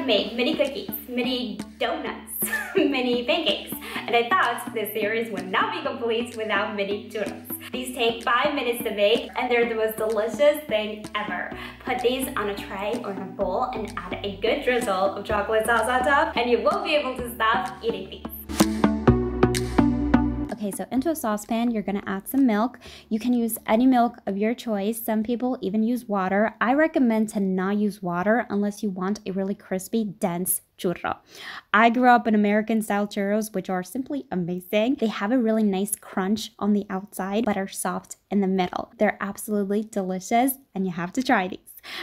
made mini cookies, mini donuts, mini pancakes, and I thought this series would not be complete without mini churros. These take 5 minutes to make and they're the most delicious thing ever. Put these on a tray or in a bowl and add a good drizzle of chocolate sauce on top and you won't be able to stop eating these. Okay, so into a saucepan, you're gonna add some milk. You can use any milk of your choice. Some people even use water. I recommend to not use water unless you want a really crispy, dense churro. I grew up in American-style churros, which are simply amazing. They have a really nice crunch on the outside, but are soft in the middle. They're absolutely delicious, and you have to try these.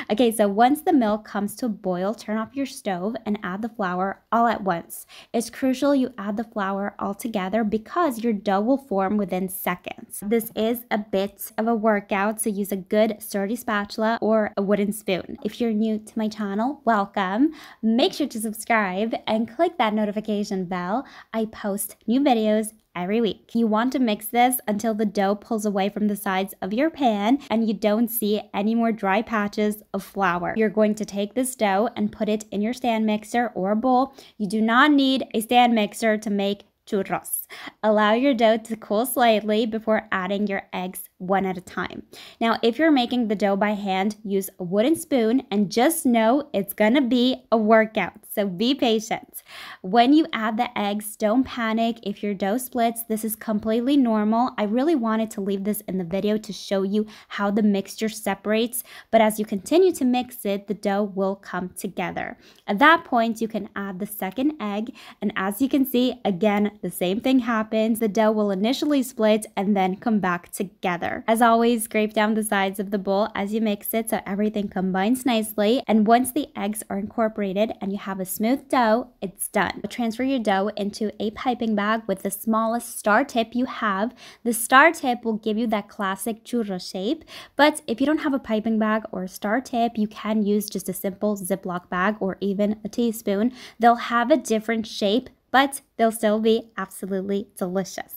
Okay, so once the milk comes to a boil, turn off your stove and add the flour all at once. It's crucial you add the flour all together because your dough will form within seconds. This is a bit of a workout, so use a good sturdy spatula or a wooden spoon. If you're new to my channel, welcome. Make sure to subscribe and click that notification bell. I post new videos every week. You want to mix this until the dough pulls away from the sides of your pan and you don't see any more dry patches of flour. You're going to take this dough and put it in your stand mixer or bowl. You do not need a stand mixer to make churros. Allow your dough to cool slightly before adding your eggs one at a time. Now, if you're making the dough by hand, use a wooden spoon and just know it's gonna be a workout, so be patient. When you add the eggs, don't panic if your dough splits. This is completely normal. I really wanted to leave this in the video to show you how the mixture separates, but as you continue to mix it, the dough will come together. At that point, you can add the second egg, and as you can see, again, the same thing happens. The dough will initially split and then come back together. As always, scrape down the sides of the bowl as you mix it so everything combines nicely. And once the eggs are incorporated and you have a smooth dough, it's done. Transfer your dough into a piping bag with the smallest star tip you have. The star tip will give you that classic churro shape, but if you don't have a piping bag or a star tip, you can use just a simple Ziploc bag or even a teaspoon. They'll have a different shape, but they'll still be absolutely delicious.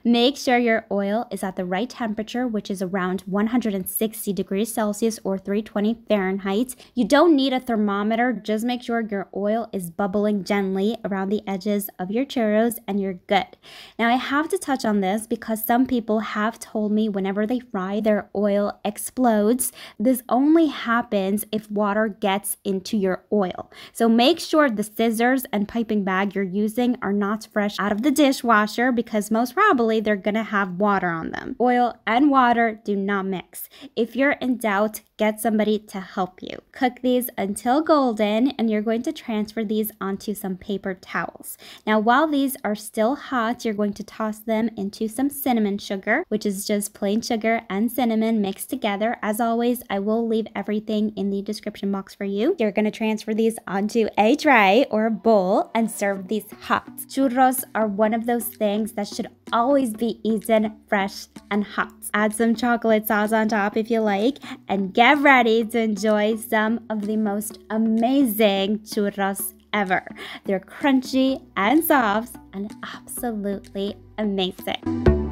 Make sure your oil is at the right temperature, which is around 160 degrees Celsius or 320 Fahrenheit. You don't need a thermometer. Just make sure your oil is bubbling gently around the edges of your churros and you're good. Now, I have to touch on this because some people have told me whenever they fry, their oil explodes. This only happens if water gets into your oil. So make sure the scissors and piping bag you're using are not fresh out of the dishwasher because most probably they're gonna have water on them. Oil and water do not mix. If you're in doubt, get somebody to help you. Cook these until golden and you're going to transfer these onto some paper towels. Now, while these are still hot, you're going to toss them into some cinnamon sugar, which is just plain sugar and cinnamon mixed together. As always, I will leave everything in the description box for you. You're gonna transfer these onto a tray or a bowl and serve these hot. Churros are one of those things that should always be eaten fresh and hot. Add some chocolate sauce on top if you like and get ready to enjoy some of the most amazing churros ever. They're crunchy and soft and absolutely amazing.